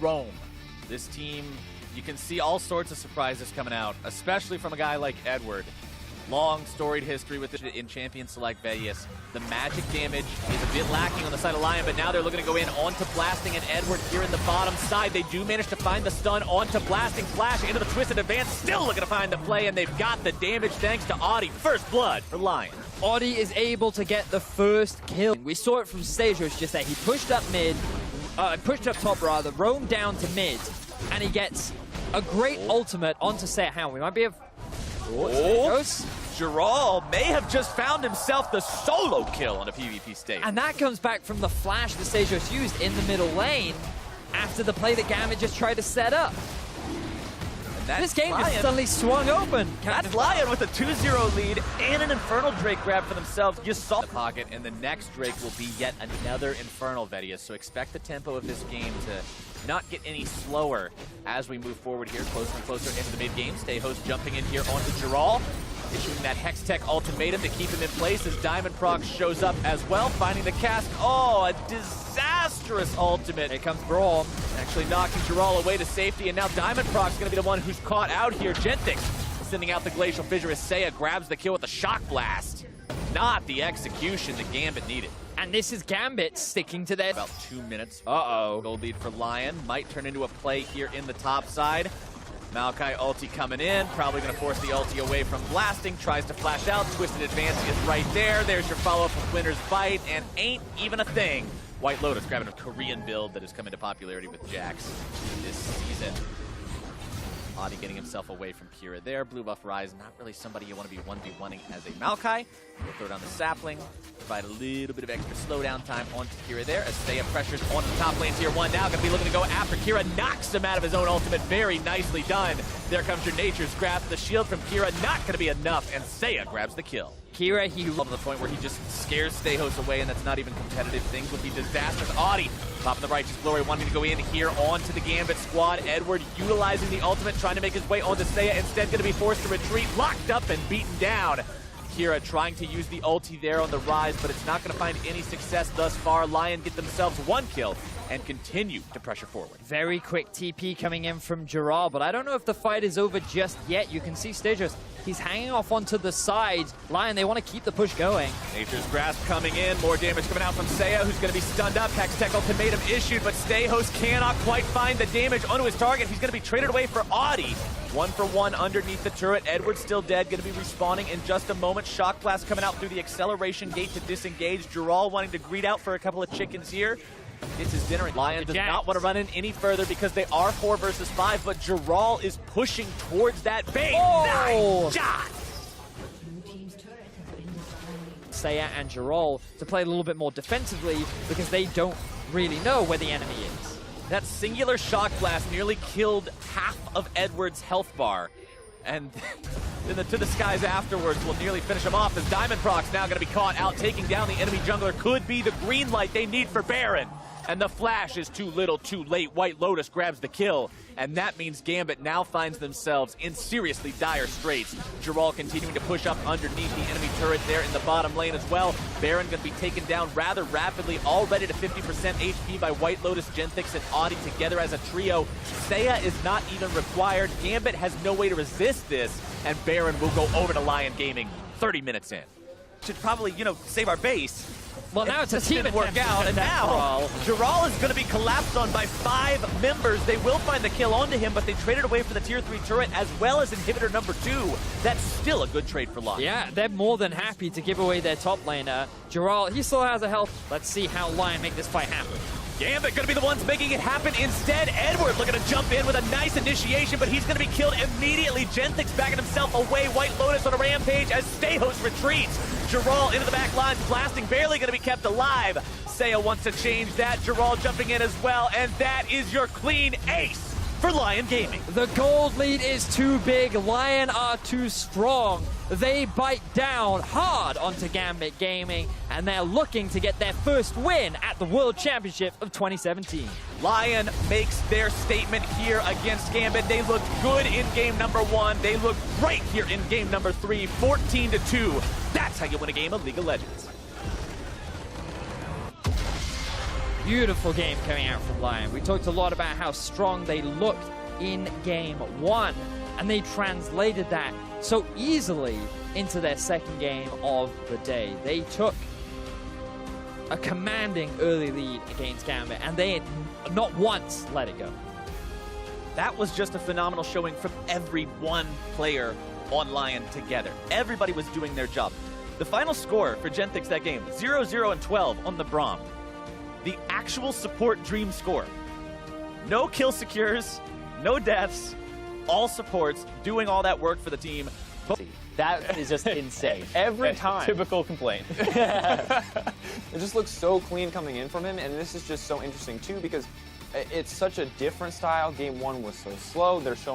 Rome. This team, you can see all sorts of surprises coming out, especially from a guy like Edward. Long, storied history with it in Champion Select Vegas. The magic damage is a bit lacking on the side of LYON, but now they're looking to go in onto Blasting and Edward here in the bottom side. They do manage to find the stun onto Blasting. Flash into the Twisted Advance, still looking to find the play, and they've got the damage thanks to Audi. First blood for LYON. Audi is able to get the first kill. We saw it from Stage, it's just that he pushed up mid, pushed up top rather, roamed down to mid, and he gets a great ultimate onto Seiya. We might be able... Giral may have just found himself the solo kill on a PvP stage. And that comes back from the flash that Sejos used in the middle lane after the play that GAMBIT just tried to set up. This game just suddenly swung open. That's LYON with a 2-0 lead and an Infernal Drake grab for themselves. You saw the pocket, and the next Drake will be yet another Infernal Vedius. So expect the tempo of this game to not get any slower as we move forward here, closer and closer into the mid-game. Stayhost jumping in here onto Giral, issuing that Hextech ultimatum to keep him in place as Diamond Proc shows up as well, finding the cask. Oh, a disastrous ultimate. Here comes Brawl. Actually knocking Giral away to safety, and now Diamond Proc's going to be the one who's caught out here. Genthix sending out the Glacial Fissure as Seiya grabs the kill with the Shock Blast. Not the execution that GAMBIT needed. And this is GAMBIT sticking to their... About 2 minutes. Uh-oh. Gold lead for LYON. Might turn into a play here in the top side. Maokai ulti coming in. Probably going to force the ulti away from Blasting. Tries to flash out. Twisted Advance is right there. There's your follow-up with Winner's Bite. And ain't even a thing. White Lotus grabbing a Korean build that has come into popularity with Jax this season. Audi getting himself away from Kira there. Blue buff Rise, not really somebody you want to be 1v1ing as a Maokai. We'll throw down the sapling, provide a little bit of extra slowdown time onto Kira there as Seiya pressures onto the top lane. Tier 1 now, going to be looking to go after Kira. Knocks him out of his own ultimate. Very nicely done. There comes your Nature's Grasp. The shield from Kira not going to be enough, and Seiya grabs the kill. Kira, he to the point where he just scares Stayhost away, and that's not even competitive. Things would be disastrous. Audi popping the Righteous Glory, wanting to go in here onto the GAMBIT squad. Edward utilizing the ultimate, trying to make his way onto Seiya. Instead, going to be forced to retreat, locked up and beaten down. Kira trying to use the ulti there on the Rise, but it's not going to find any success thus far. LYON get themselves one kill and continue to pressure forward. Very quick TP coming in from Giral, but I don't know if the fight is over just yet. You can see Stagos, he's hanging off onto the side. LYON, they want to keep the push going. Nature's Grasp coming in, more damage coming out from Seiya, who's going to be stunned up. Hextech ultimatum issued, but Stayhost cannot quite find the damage onto his target. He's going to be traded away for Audi. 1-for-1 underneath the turret. Edward's still dead, going to be respawning in just a moment. Shock Blast coming out through the acceleration gate to disengage. Giral wanting to greet out for a couple of chickens here. Gets his dinner, and LYON does not want to run in any further because they are 4 versus 5, but Giral is pushing towards that base. Oh! Nice shot! Seiya and Giral to play a little bit more defensively because they don't really know where the enemy is. That singular Shock Blast nearly killed half of Edward's health bar. And then the To the Skies afterwards will nearly finish him off as Diamond Proc's now going to be caught out. Taking down the enemy jungler could be the green light they need for Baron. And the flash is too little, too late. White Lotus grabs the kill. And that means GAMBIT now finds themselves in seriously dire straits. Giral continuing to push up underneath the enemy turret there in the bottom lane as well. Baron going to be taken down rather rapidly, already to 50% HP by White Lotus, Genthix, and Audi together as a trio. Seiya is not even required. GAMBIT has no way to resist this, and Baron will go over to LYON Gaming 30 minutes in. Should probably, save our base. Well, now it's a team didn't work out, and now Giral is going to be collapsed on by 5 members. They will find the kill onto him, but they traded away for the tier 3 turret as well as inhibitor number 2. That's still a good trade for LYON. Yeah, they're more than happy to give away their top laner. Giral, he still has a health. Let's see how LYON make this fight happen. GAMBIT going to be the ones making it happen. Instead, Edward looking to jump in with a nice initiation, but he's going to be killed immediately. Genthix backing himself away. White Lotus on a rampage as Stayhost retreats. Giral into the back lines, Blasting barely going to be kept alive. Seiya wants to change that. Giral jumping in as well, and that is your clean ace for LYON Gaming. The gold lead is too big. LYON are too strong. They bite down hard onto GAMBIT Gaming, and they're looking to get their first win at the World Championship of 2017. LYON makes their statement here against GAMBIT. They looked good in game number 1. They looked great here in game number 3, 14-2. That's how you win a game of League of Legends. beautiful game coming out from LYON. We talked a lot about how strong they looked in game one, and they translated that so easily into their second game of the day. They took a commanding early lead against GAMBIT, and they had not once let it go. That was just a phenomenal showing from every one player on LYON together. Everybody was doing their job. The final score for Genthix that game, 0-0 and 12 on the Braum. The actual support dream score. No kill secures, no deaths, all supports doing all that work for the team. That is just insane. Every time. Typical complaint. It just looks so clean coming in from him, and this is just so interesting too because it's such a different style. Game one was so slow. They're showing